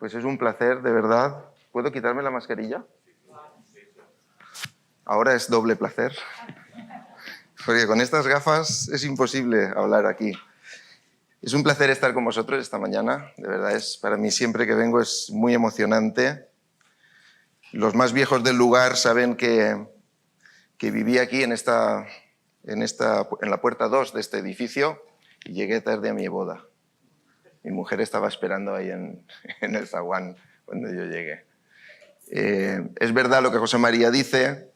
Pues es un placer, de verdad. ¿Puedo quitarme la mascarilla? Ahora es doble placer. Porque con estas gafas es imposible hablar aquí. Es un placer estar con vosotros esta mañana. De verdad, para mí siempre que vengo es muy emocionante. Los más viejos del lugar saben que viví aquí en la puerta 2 de este edificio y llegué tarde a mi boda. Mi mujer estaba esperando ahí en el zaguán cuando yo llegué. Es verdad lo que José María dice,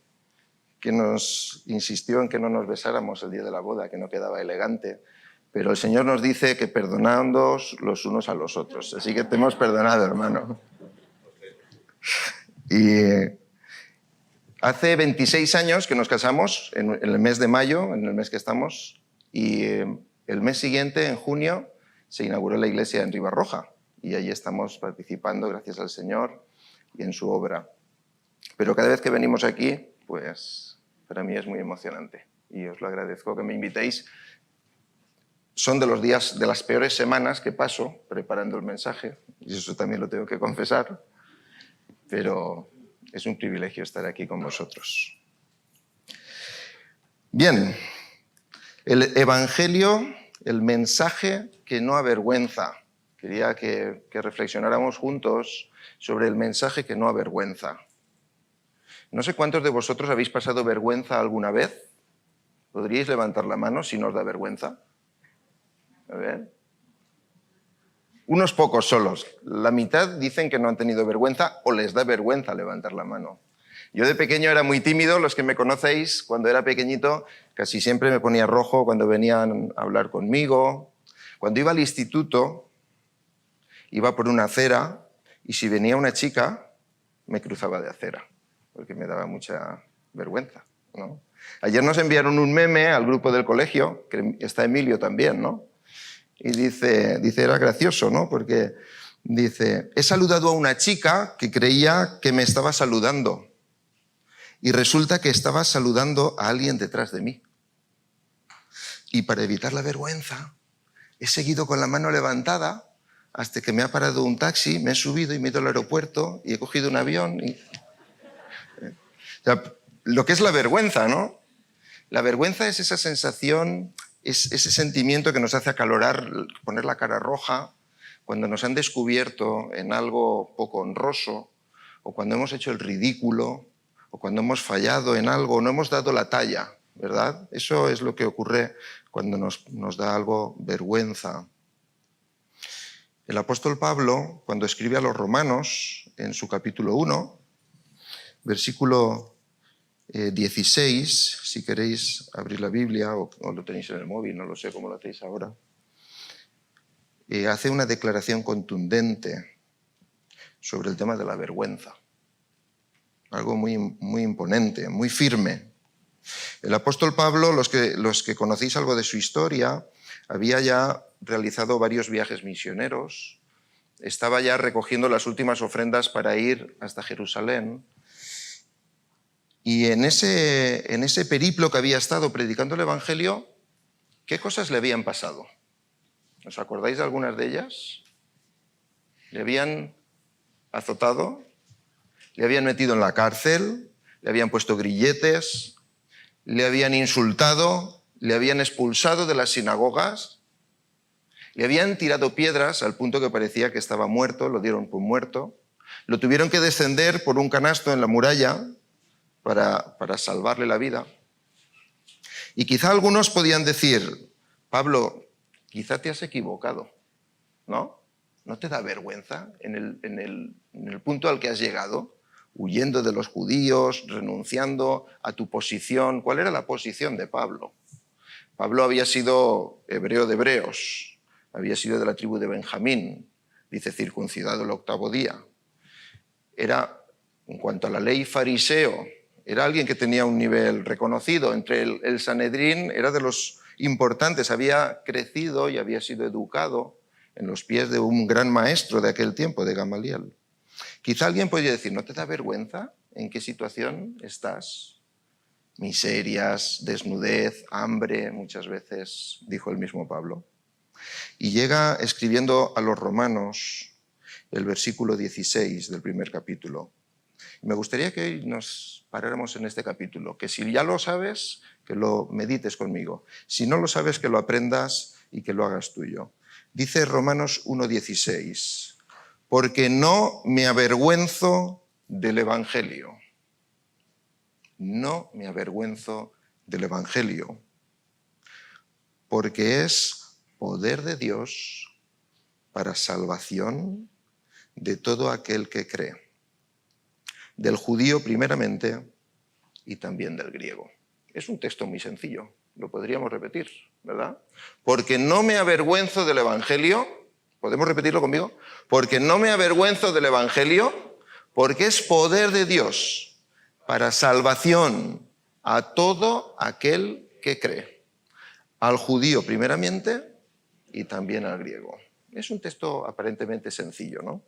que nos insistió en que no nos besáramos el día de la boda, que no quedaba elegante, pero el Señor nos dice que perdonándoos los unos a los otros. Así que te hemos perdonado, hermano. Y hace 26 años que nos casamos, en el mes de mayo, en el mes que estamos, y el mes siguiente, en junio, se inauguró la iglesia en Ribarroja, y allí estamos participando, gracias al Señor, y en su obra. Pero cada vez que venimos aquí, pues para mí es muy emocionante, y os lo agradezco que me invitéis. Son de los días, de las peores semanas que paso preparando el mensaje, y eso también lo tengo que confesar, pero es un privilegio estar aquí con vosotros. Bien, el Evangelio, el mensaje que no avergüenza. Quería que reflexionáramos juntos sobre el mensaje que no avergüenza. No sé cuántos de vosotros habéis pasado vergüenza alguna vez. ¿Podríais levantar la mano si no os da vergüenza? A ver. Unos pocos solos. La mitad dicen que no han tenido vergüenza o les da vergüenza levantar la mano. Yo de pequeño era muy tímido, los que me conocéis, cuando era pequeñito casi siempre me ponía rojo cuando venían a hablar conmigo. Cuando iba al instituto, iba por una acera y si venía una chica, me cruzaba de acera, porque me daba mucha vergüenza, ¿no? Ayer nos enviaron un meme al grupo del colegio, que está Emilio también, ¿no? Y dice, era gracioso, ¿no? Porque dice, he saludado a una chica que creía que me estaba saludando y resulta que estaba saludando a alguien detrás de mí. Y para evitar la vergüenza, he seguido con la mano levantada hasta que me ha parado un taxi, me he subido y me he ido al aeropuerto y he cogido un avión. O sea, lo que es la vergüenza, ¿no? La vergüenza es esa sensación, es ese sentimiento que nos hace acalorar, poner la cara roja, cuando nos han descubierto en algo poco honroso, o cuando hemos hecho el ridículo, o cuando hemos fallado en algo, o no hemos dado la talla, ¿verdad? Eso es lo que ocurre cuando nos da algo vergüenza. El apóstol Pablo, cuando escribe a los romanos, en su capítulo 1, versículo 16, si queréis abrir la Biblia o lo tenéis en el móvil, no lo sé cómo lo hacéis ahora, hace una declaración contundente sobre el tema de la vergüenza. Algo muy, muy imponente, muy firme. El apóstol Pablo, los que conocéis algo de su historia, había ya realizado varios viajes misioneros, estaba ya recogiendo las últimas ofrendas para ir hasta Jerusalén. Y en ese periplo que había estado predicando el Evangelio, ¿qué cosas le habían pasado? ¿Os acordáis de algunas de ellas? Le habían azotado, le habían metido en la cárcel, le habían puesto grilletes, le habían insultado, le habían expulsado de las sinagogas, le habían tirado piedras al punto que parecía que estaba muerto, lo dieron por muerto, lo tuvieron que descender por un canasto en la muralla para salvarle la vida. Y quizá algunos podían decir, Pablo, quizá te has equivocado, ¿no? ¿No te da vergüenza en el punto al que has llegado, huyendo de los judíos, renunciando a tu posición? ¿Cuál era la posición de Pablo? Pablo había sido hebreo de hebreos, había sido de la tribu de Benjamín, dice circuncidado el 8º día. Era, en cuanto a la ley, fariseo. Era alguien que tenía un nivel reconocido. Entre el Sanedrín era de los importantes. Había crecido y había sido educado en los pies de un gran maestro de aquel tiempo, de Gamaliel. Quizá alguien podría decir, ¿no te da vergüenza en qué situación estás? Miserias, desnudez, hambre, muchas veces, dijo el mismo Pablo. Y llega escribiendo a los romanos el versículo 16 del primer capítulo. Me gustaría que hoy nos paráramos en este capítulo, que si ya lo sabes, que lo medites conmigo. Si no lo sabes, que lo aprendas y que lo hagas tuyo. Dice Romanos 1:16, porque no me avergüenzo del Evangelio. No me avergüenzo del Evangelio, porque es poder de Dios para salvación de todo aquel que cree, del judío primeramente y también del griego. Es un texto muy sencillo, lo podríamos repetir, ¿verdad? Porque no me avergüenzo del Evangelio, ¿podemos repetirlo conmigo? Porque no me avergüenzo del Evangelio, porque es poder de Dios para salvación a todo aquel que cree, al judío primeramente y también al griego. Es un texto aparentemente sencillo, ¿no?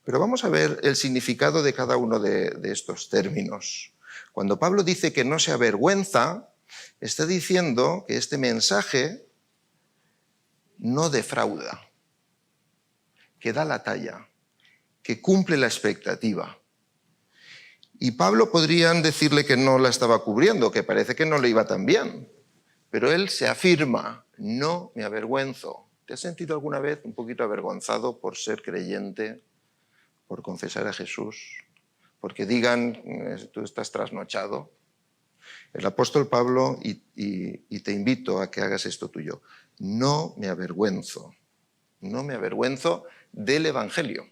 Pero vamos a ver el significado de cada uno de estos términos. Cuando Pablo dice que no se avergüenza, está diciendo que este mensaje no defrauda, que da la talla, que cumple la expectativa. Y Pablo podrían decirle que no la estaba cubriendo, que parece que no le iba tan bien. Pero él se afirma, no me avergüenzo. ¿Te has sentido alguna vez un poquito avergonzado por ser creyente, por confesar a Jesús, porque digan, tú estás trasnochado? El apóstol Pablo, y te invito a que hagas esto tuyo, no me avergüenzo del Evangelio.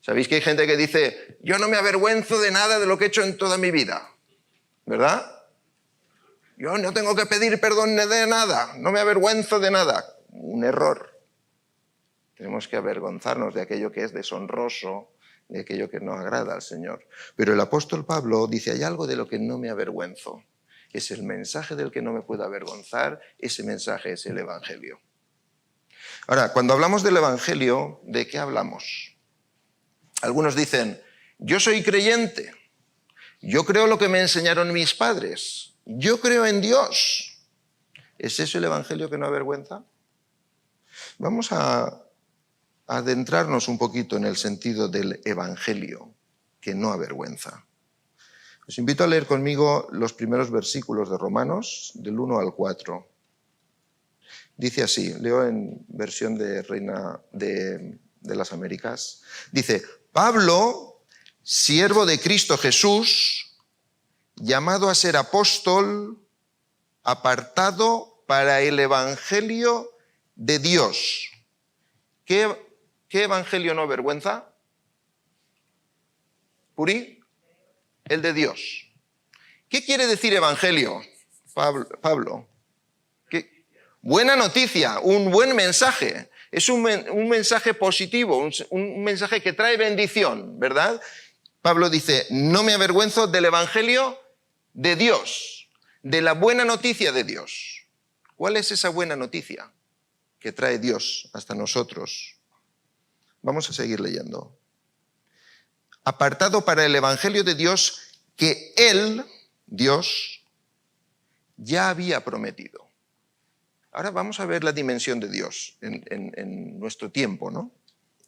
¿Sabéis que hay gente que dice, yo no me avergüenzo de nada de lo que he hecho en toda mi vida? ¿Verdad? Yo no tengo que pedir perdón de nada, no me avergüenzo de nada. Un error. Tenemos que avergonzarnos de aquello que es deshonroso, de aquello que no agrada al Señor. Pero el apóstol Pablo dice, hay algo de lo que no me avergüenzo. Es el mensaje del que no me puedo avergonzar, ese mensaje es el Evangelio. Ahora, cuando hablamos del Evangelio, ¿de qué hablamos? Algunos dicen, yo soy creyente, yo creo lo que me enseñaron mis padres, yo creo en Dios. ¿Es eso el Evangelio que no avergüenza? Vamos a adentrarnos un poquito en el sentido del Evangelio que no avergüenza. Os invito a leer conmigo los primeros versículos de Romanos, del 1 al 4. Dice así, leo en versión de Reina de las Américas. Dice, Pablo, siervo de Cristo Jesús, llamado a ser apóstol, apartado para el Evangelio de Dios. ¿Qué evangelio no avergüenza? ¿Puri? El de Dios. ¿Qué quiere decir evangelio, Pablo? ¿Qué? Buena noticia, un buen mensaje. Es un mensaje positivo, un mensaje que trae bendición, ¿verdad? Pablo dice, no me avergüenzo del evangelio de Dios, de la buena noticia de Dios. ¿Cuál es esa buena noticia que trae Dios hasta nosotros? Vamos a seguir leyendo. Apartado para el Evangelio de Dios que Él, Dios, ya había prometido. Ahora vamos a ver la dimensión de Dios en nuestro tiempo, ¿no?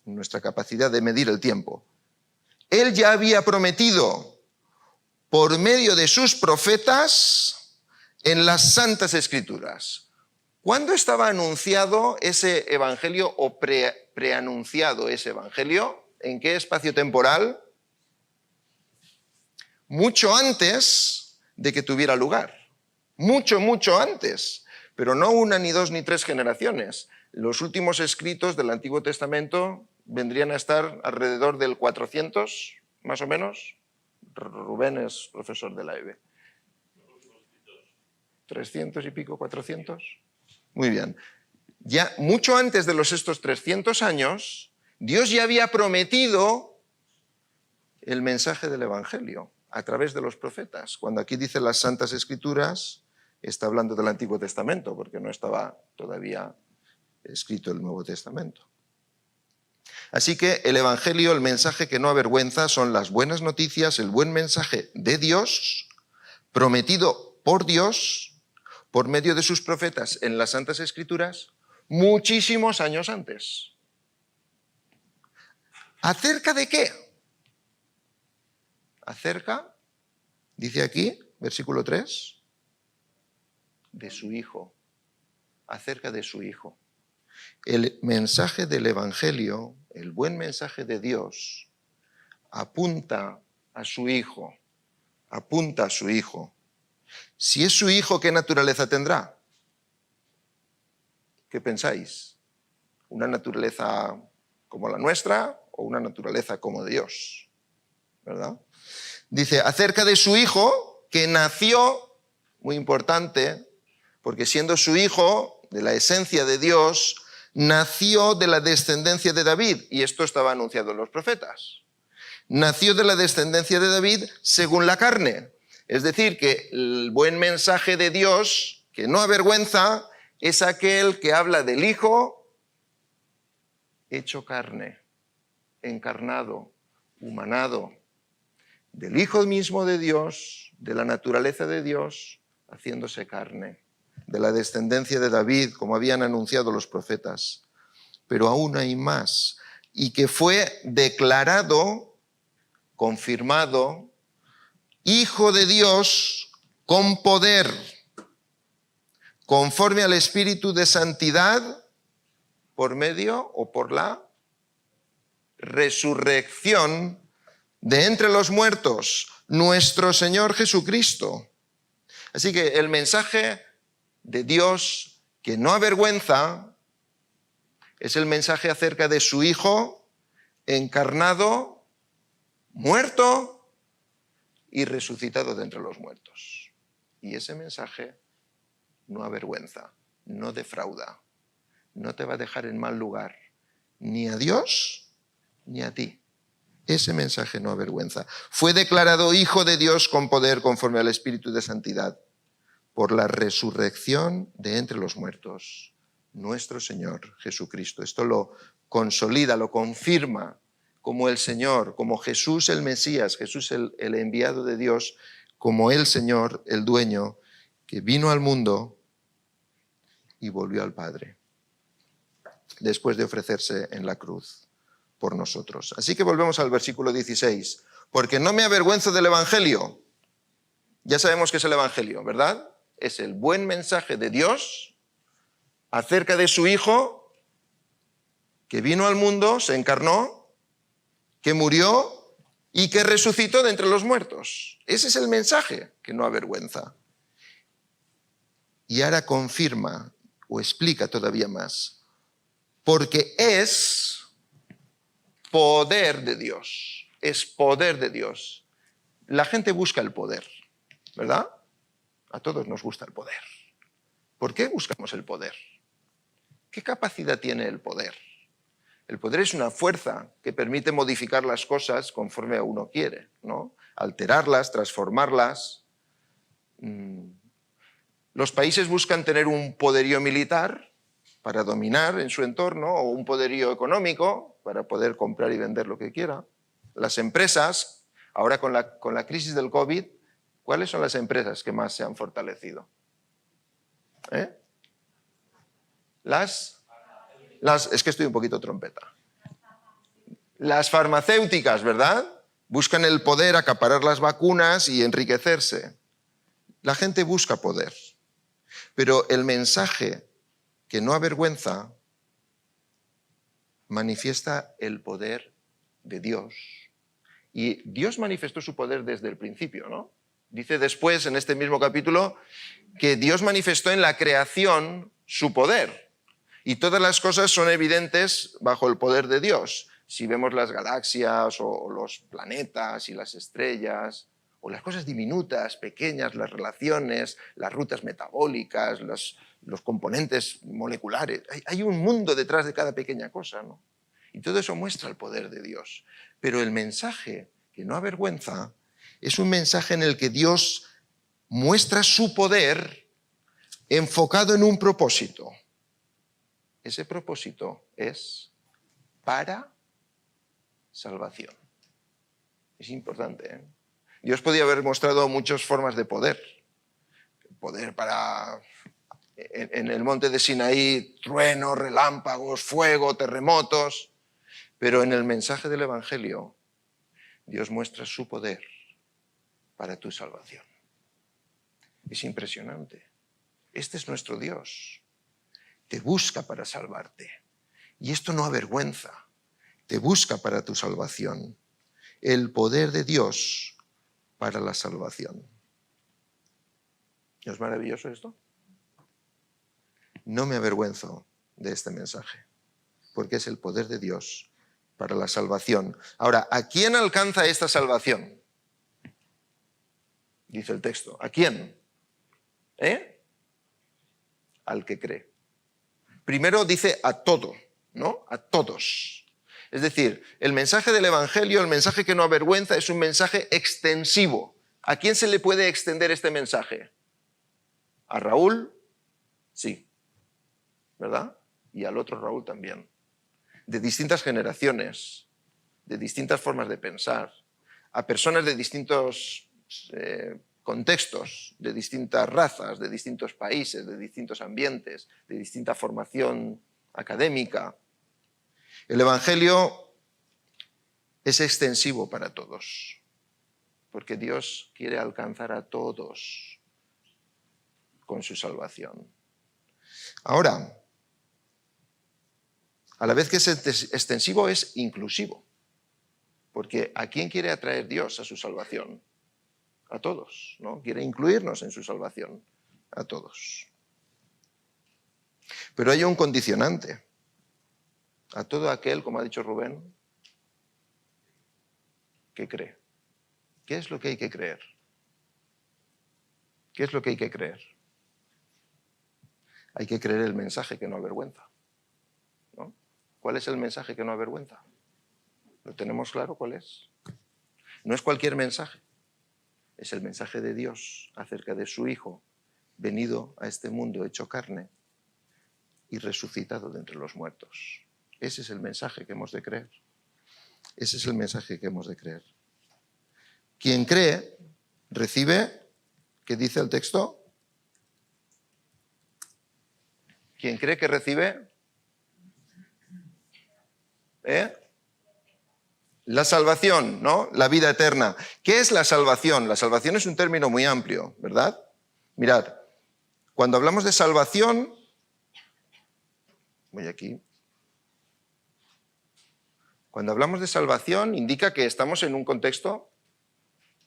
En nuestra capacidad de medir el tiempo. Él ya había prometido por medio de sus profetas en las Santas Escrituras. ¿Cuándo estaba anunciado ese evangelio o preanunciado ese evangelio? ¿En qué espacio temporal? Mucho antes de que tuviera lugar. Mucho antes. Pero no una, ni dos, ni tres generaciones. Los últimos escritos del Antiguo Testamento vendrían a estar alrededor del 400, más o menos. Rubén es profesor de la EBE. 300 y pico, 400. Muy bien. Ya mucho antes de estos 300 años, Dios ya había prometido el mensaje del Evangelio a través de los profetas. Cuando aquí dice las Santas Escrituras, está hablando del Antiguo Testamento, porque no estaba todavía escrito el Nuevo Testamento. Así que el Evangelio, el mensaje que no avergüenza, son las buenas noticias, el buen mensaje de Dios, prometido por Dios, por medio de sus profetas en las Santas Escrituras, muchísimos años antes. ¿Acerca de qué? Acerca, dice aquí, versículo 3, de su Hijo. Acerca de su Hijo. El mensaje del Evangelio, el buen mensaje de Dios, apunta a su Hijo. Apunta a su Hijo. Si es su Hijo, ¿qué naturaleza tendrá? ¿Qué pensáis? ¿Una naturaleza como la nuestra o una naturaleza como Dios? ¿Verdad? Dice, acerca de su Hijo, que nació, muy importante, porque siendo su Hijo, de la esencia de Dios, nació de la descendencia de David, y esto estaba anunciado en los profetas. Nació de la descendencia de David según la carne. Es decir, que el buen mensaje de Dios, que no avergüenza, es aquel que habla del Hijo hecho carne, encarnado, humanado, del Hijo mismo de Dios, de la naturaleza de Dios, haciéndose carne, de la descendencia de David, como habían anunciado los profetas. Pero aún hay más, y que fue declarado, confirmado, Hijo de Dios con poder, conforme al Espíritu de santidad, por medio o por la resurrección de entre los muertos, nuestro Señor Jesucristo. Así que el mensaje de Dios que no avergüenza es el mensaje acerca de su Hijo encarnado, muerto y resucitado de entre los muertos. Y ese mensaje no avergüenza, no defrauda, no te va a dejar en mal lugar, ni a Dios ni a ti. Ese mensaje no avergüenza. Fue declarado Hijo de Dios con poder conforme al Espíritu de santidad por la resurrección de entre los muertos, nuestro Señor Jesucristo. Esto lo consolida, lo confirma como el Señor, como Jesús el Mesías, Jesús el enviado de Dios, como el Señor, el dueño, que vino al mundo y volvió al Padre, después de ofrecerse en la cruz por nosotros. Así que volvemos al versículo 16. Porque no me avergüenzo del Evangelio. Ya sabemos qué es el Evangelio, ¿verdad? Es el buen mensaje de Dios acerca de su Hijo, que vino al mundo, se encarnó, que murió y que resucitó de entre los muertos. Ese es el mensaje que no avergüenza. Y ahora confirma o explica todavía más. Porque es poder de Dios. Es poder de Dios. La gente busca el poder, ¿verdad? A todos nos gusta el poder. ¿Por qué buscamos el poder? ¿Qué capacidad tiene el poder? El poder es una fuerza que permite modificar las cosas conforme a uno quiere, ¿no? Alterarlas, transformarlas. Los países buscan tener un poderío militar para dominar en su entorno, o un poderío económico para poder comprar y vender lo que quiera. Las empresas, ahora con la crisis del COVID, ¿cuáles son las empresas que más se han fortalecido? Es que estoy un poquito trompeta. Las farmacéuticas, ¿verdad? Buscan el poder, acaparar las vacunas y enriquecerse. La gente busca poder. Pero el mensaje que no avergüenza manifiesta el poder de Dios. Y Dios manifestó su poder desde el principio, ¿no? Dice después, en este mismo capítulo, que Dios manifestó en la creación su poder. Y todas las cosas son evidentes bajo el poder de Dios. Si vemos las galaxias o los planetas y las estrellas, o las cosas diminutas, pequeñas, las relaciones, las rutas metabólicas, los componentes moleculares. Hay un mundo detrás de cada pequeña cosa, ¿no? Y todo eso muestra el poder de Dios. Pero el mensaje que no avergüenza es un mensaje en el que Dios muestra su poder enfocado en un propósito. Ese propósito es para salvación. Es importante, ¿eh? Dios podía haber mostrado muchas formas de poder. Poder para, en el monte de Sinaí, truenos, relámpagos, fuego, terremotos. Pero en el mensaje del Evangelio, Dios muestra su poder para tu salvación. Es impresionante. Este es nuestro Dios. Te busca para salvarte. Y esto no avergüenza. Te busca para tu salvación. El poder de Dios para la salvación. ¿No es maravilloso esto? No me avergüenzo de este mensaje, porque es el poder de Dios para la salvación. Ahora, ¿a quién alcanza esta salvación? Dice el texto. ¿A quién? Al que cree. Primero dice a todo, ¿no? A todos. Es decir, el mensaje del Evangelio, el mensaje que no avergüenza, es un mensaje extensivo. ¿A quién se le puede extender este mensaje? ¿A Raúl? Sí. ¿Verdad? Y al otro Raúl también. De distintas generaciones, de distintas formas de pensar, a personas de distintos contextos, de distintas razas, de distintos países, de distintos ambientes, de distinta formación académica. El Evangelio es extensivo para todos, porque Dios quiere alcanzar a todos con su salvación. Ahora, a la vez que es extensivo, es inclusivo, porque ¿a quién quiere atraer Dios a su salvación? A todos, ¿no? Quiere incluirnos en su salvación, a todos. Pero hay un condicionante. A todo aquel, como ha dicho Rubén, que cree. ¿Qué es lo que hay que creer? ¿Qué es lo que hay que creer? Hay que creer el mensaje que no avergüenza, ¿no? ¿Cuál es el mensaje que no avergüenza? ¿Lo tenemos claro cuál es? No es cualquier mensaje. Es el mensaje de Dios acerca de su Hijo, venido a este mundo hecho carne y resucitado de entre los muertos. Ese es el mensaje que hemos de creer. Ese es el mensaje que hemos de creer. Quien cree, recibe, ¿qué dice el texto? Quien cree que recibe, la salvación, ¿no? La vida eterna. ¿Qué es la salvación? La salvación es un término muy amplio, ¿verdad? Mirad, cuando hablamos de salvación, voy aquí. Cuando hablamos de salvación, indica que estamos en un contexto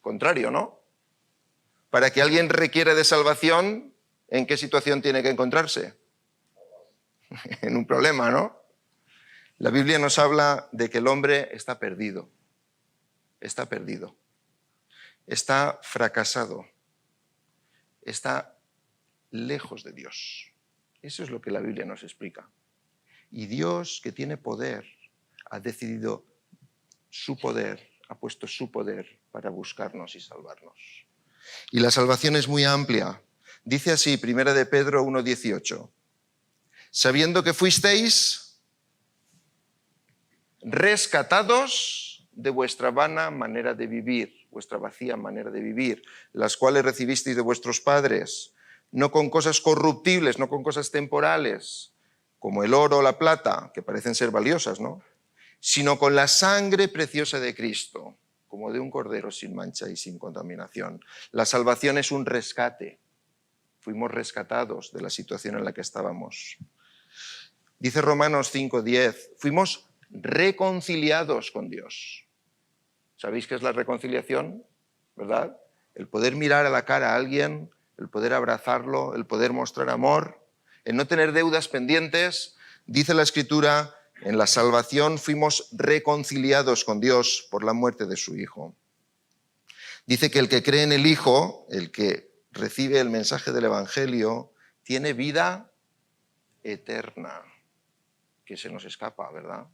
contrario, ¿no? Para que alguien requiera de salvación, ¿en qué situación tiene que encontrarse? En un problema, ¿no? La Biblia nos habla de que el hombre está perdido, está fracasado, está lejos de Dios. Eso es lo que la Biblia nos explica. Y Dios, que tiene poder, ha decidido su poder, ha puesto su poder para buscarnos y salvarnos. Y la salvación es muy amplia. Dice así, 1 de Pedro 1:18, sabiendo que fuisteis rescatados de vuestra vana manera de vivir, vuestra vacía manera de vivir, las cuales recibisteis de vuestros padres, no con cosas corruptibles, no con cosas temporales, como el oro o la plata, que parecen ser valiosas, ¿no? Sino con la sangre preciosa de Cristo, como de un cordero sin mancha y sin contaminación. La salvación es un rescate. Fuimos rescatados de la situación en la que estábamos. Dice Romanos 5:10, fuimos reconciliados con Dios. ¿Sabéis qué es la reconciliación? ¿Verdad? El poder mirar a la cara a alguien, el poder abrazarlo, el poder mostrar amor, el no tener deudas pendientes. Dice la Escritura, en la salvación fuimos reconciliados con Dios por la muerte de su Hijo. Dice que el que cree en el Hijo, el que recibe el mensaje del Evangelio, tiene vida eterna, que se nos escapa, ¿verdad?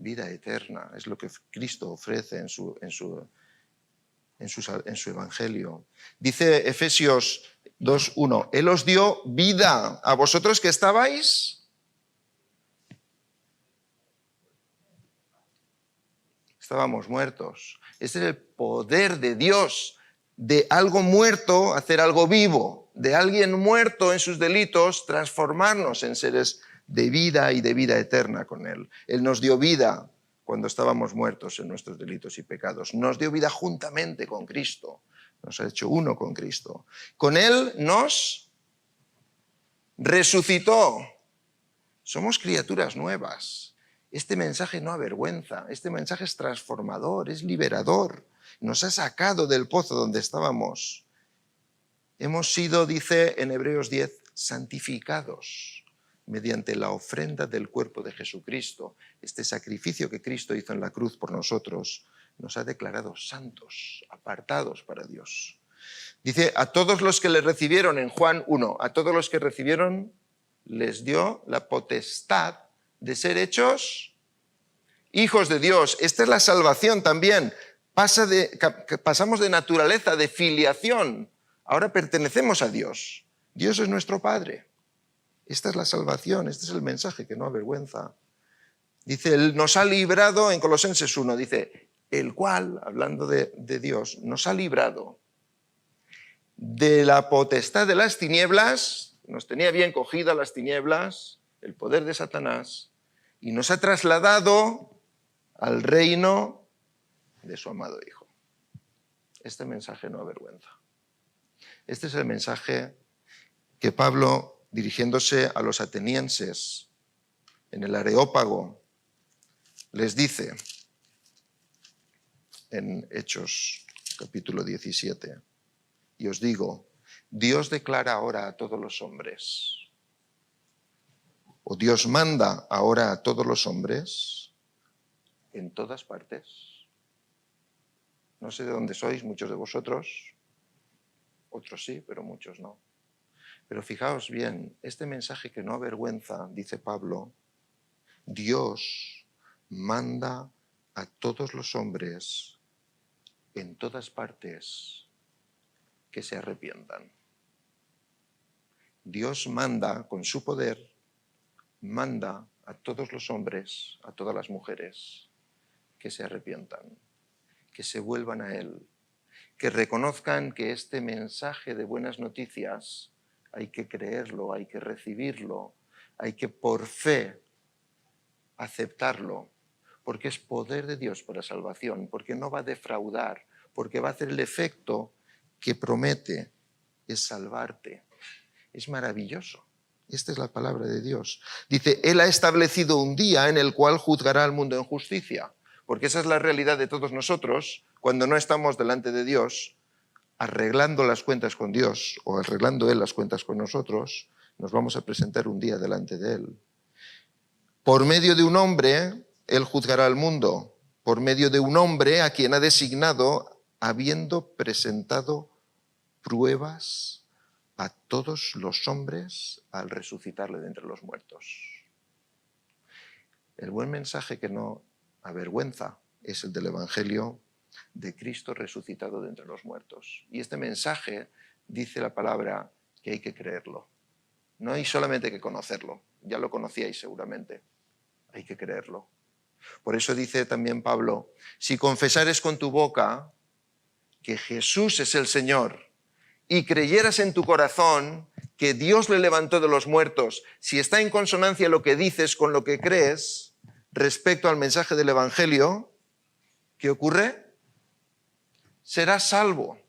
Vida eterna, es lo que Cristo ofrece en su Evangelio. Dice Efesios 2:1, Él os dio vida a vosotros que estabais estábamos muertos. Este es el poder de Dios, de algo muerto hacer algo vivo, de alguien muerto en sus delitos transformarnos en seres de vida y de vida eterna con Él. Él nos dio vida cuando estábamos muertos en nuestros delitos y pecados. Nos dio vida juntamente con Cristo. Nos ha hecho uno con Cristo. Con Él nos resucitó. Somos criaturas nuevas. Este mensaje no avergüenza. Este mensaje es transformador, es liberador. Nos ha sacado del pozo donde estábamos. Hemos sido, dice en Hebreos 10, santificados mediante la ofrenda del cuerpo de Jesucristo. Este sacrificio que Cristo hizo en la cruz por nosotros nos ha declarado santos, apartados para Dios. Dice, a todos los que le recibieron, en Juan 1, a todos los que recibieron les dio la potestad de ser hechos hijos de Dios. Esta es la salvación también. Pasamos de naturaleza, de filiación. Ahora pertenecemos a Dios. Dios es nuestro Padre. Esta es la salvación, este es el mensaje que no avergüenza. Dice, Él nos ha librado, en Colosenses 1, dice, el cual, hablando de Dios, nos ha librado de la potestad de las tinieblas, nos tenía bien cogida las tinieblas, el poder de Satanás, y nos ha trasladado al reino de su amado Hijo. Este mensaje no avergüenza. Este es el mensaje que Pablo, dirigiéndose a los atenienses en el Areópago, les dice en Hechos capítulo 17. Y os digo, Dios declara ahora a todos los hombres, o Dios manda ahora a todos los hombres en todas partes. No sé de dónde sois, muchos de vosotros, otros sí, pero muchos no. Pero fijaos bien, este mensaje que no avergüenza, dice Pablo, Dios manda a todos los hombres en todas partes que se arrepientan. Dios manda con su poder, manda a todos los hombres, a todas las mujeres, que se arrepientan, que se vuelvan a Él, que reconozcan que este mensaje de buenas noticias hay que creerlo, hay que recibirlo, hay que por fe aceptarlo, porque es poder de Dios para salvación, porque no va a defraudar, porque va a hacer el efecto que promete, es salvarte. Es maravilloso. Esta es la palabra de Dios. Dice, Él ha establecido un día en el cual juzgará al mundo en justicia, porque esa es la realidad de todos nosotros cuando no estamos delante de Dios, arreglando las cuentas con Dios o arreglando Él las cuentas con nosotros, nos vamos a presentar un día delante de Él. Por medio de un hombre, Él juzgará al mundo. Por medio de un hombre a quien ha designado, habiendo presentado pruebas a todos los hombres al resucitarle de entre los muertos. El buen mensaje que no avergüenza es el del Evangelio de Cristo resucitado de entre los muertos. Y este mensaje dice la palabra que hay que creerlo. No hay solamente que conocerlo, ya lo conocíais seguramente, hay que creerlo. Por eso dice también Pablo, si confesares con tu boca que Jesús es el Señor y creyeras en tu corazón que Dios le levantó de los muertos, si está en consonancia lo que dices con lo que crees respecto al mensaje del Evangelio, ¿qué ocurre? Serás salvo,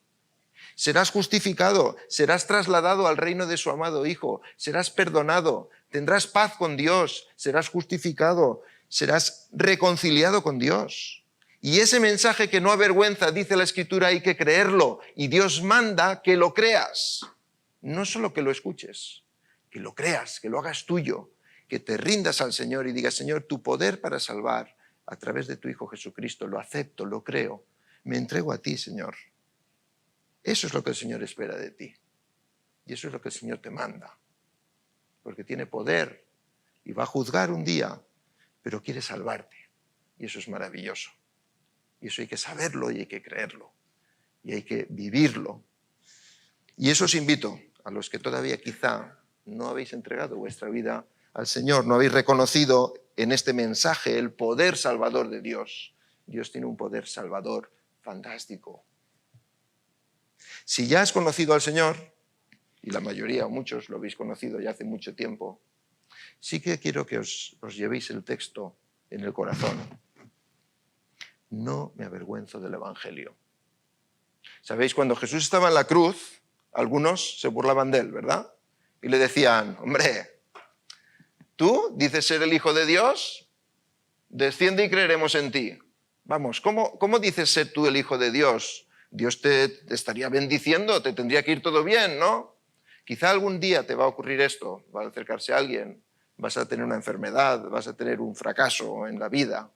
serás justificado, serás trasladado al reino de su amado Hijo, serás perdonado, tendrás paz con Dios, serás justificado, serás reconciliado con Dios. Y ese mensaje que no avergüenza, dice la Escritura, hay que creerlo. Y Dios manda que lo creas. No solo que lo escuches, que lo creas, que lo hagas tuyo, que te rindas al Señor y digas, Señor, tu poder para salvar a través de tu Hijo Jesucristo, lo acepto, lo creo, me entrego a ti, Señor. Eso es lo que el Señor espera de ti. Y eso es lo que el Señor te manda. Porque tiene poder y va a juzgar un día, pero quiere salvarte. Y eso es maravilloso. Y eso hay que saberlo y hay que creerlo. Y hay que vivirlo. Y eso os invito a los que todavía quizá no habéis entregado vuestra vida al Señor, no habéis reconocido en este mensaje el poder salvador de Dios. Dios tiene un poder salvador fantástico. Si ya has conocido al Señor, y la mayoría o muchos lo habéis conocido ya hace mucho tiempo, sí que quiero que os llevéis el texto en el corazón. no me avergüenzo del Evangelio. ¿Sabéis? Cuando Jesús estaba en la cruz, algunos se burlaban de él, ¿verdad? Y le decían, hombre, ¿tú dices ser el Hijo de Dios? Desciende y creeremos en ti. Vamos, ¿cómo dices ser tú el Hijo de Dios? Dios te estaría bendiciendo, te tendría que ir todo bien, ¿no? Quizá algún día te va a ocurrir esto, va a acercarse a alguien, vas a tener una enfermedad, vas a tener un fracaso en la vida.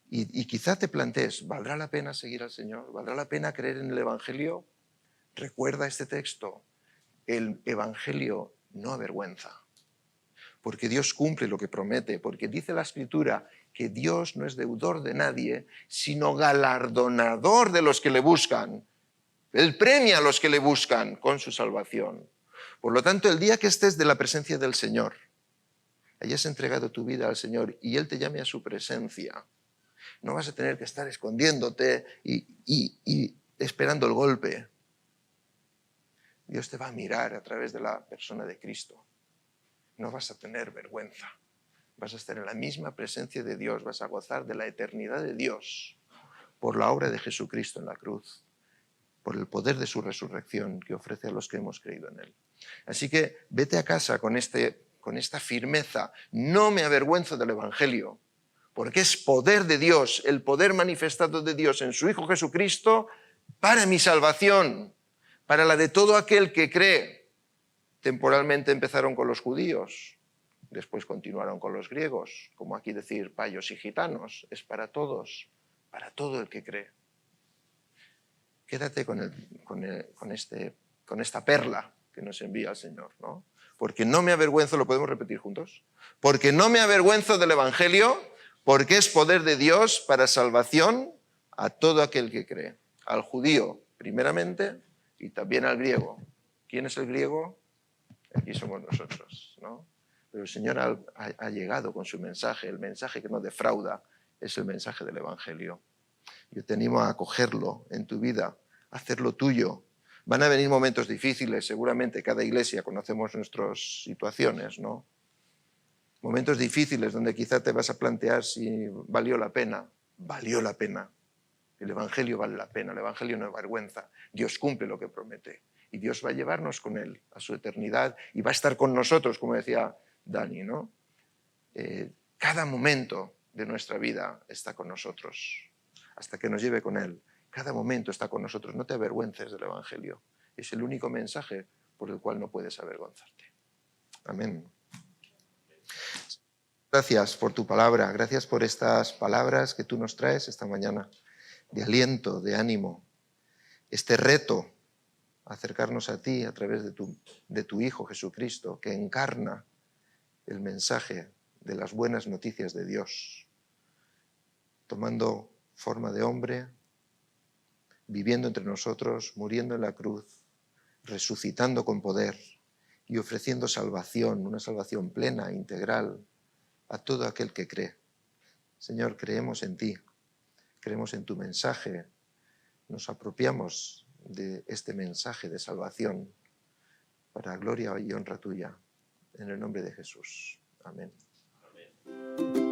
Y quizá te plantees, ¿valdrá la pena seguir al Señor? ¿Valdrá la pena creer en el Evangelio? Recuerda este texto. El Evangelio no avergüenza, porque Dios cumple lo que promete, porque dice la Escritura que Dios no es deudor de nadie, sino galardonador de los que le buscan. Él premia a los que le buscan con su salvación. Por lo tanto, el día que estés de la presencia del Señor, hayas entregado tu vida al Señor y Él te llame a su presencia, no vas a tener que estar escondiéndote y esperando el golpe. Dios te va a mirar a través de la persona de Cristo. No vas a tener vergüenza. Vas a estar en la misma presencia de Dios. Vas a gozar de la eternidad de Dios por la obra de Jesucristo en la cruz, por el poder de su resurrección que ofrece a los que hemos creído en Él. Así que vete a casa con esta firmeza. No me avergüenzo del Evangelio, porque es poder de Dios, el poder manifestado de Dios en su Hijo Jesucristo para mi salvación, para la de todo aquel que cree. Temporalmente empezaron con los judíos, después continuaron con los griegos, como aquí decir payos y gitanos, es para todos, para todo el que cree. Quédate con esta perla que nos envía el Señor, ¿no? Porque no me avergüenzo, ¿lo podemos repetir juntos? Porque no me avergüenzo del Evangelio, porque es poder de Dios para salvación a todo aquel que cree. Al judío, primeramente, y también al griego. ¿Quién es el griego? Aquí somos nosotros, ¿no? Pero el Señor ha llegado con su mensaje, el mensaje que no defrauda, es el mensaje del Evangelio. Yo te animo a acogerlo en tu vida, a hacerlo tuyo. Van a venir momentos difíciles, seguramente cada iglesia conocemos nuestras situaciones, ¿no? Momentos difíciles donde quizá te vas a plantear si valió la pena. Valió la pena. El Evangelio vale la pena, el Evangelio no es vergüenza. Dios cumple lo que promete y Dios va a llevarnos con Él a su eternidad y va a estar con nosotros, como decía Dani, ¿no? Cada momento de nuestra vida está con nosotros, hasta que nos lleve con Él. Cada momento está con nosotros. No te avergüences del Evangelio. Es el único mensaje por el cual no puedes avergonzarte. Amén. Gracias por tu palabra. Gracias por estas palabras que tú nos traes esta mañana, de aliento, de ánimo. Este reto a acercarnos a ti a través de tu Hijo Jesucristo, que encarna el mensaje de las buenas noticias de Dios, tomando forma de hombre, viviendo entre nosotros, muriendo en la cruz, resucitando con poder y ofreciendo salvación, una salvación plena, integral, a todo aquel que cree. Señor, creemos en ti, creemos en tu mensaje, nos apropiamos de este mensaje de salvación para gloria y honra tuya, en el nombre de Jesús. Amén. Amén.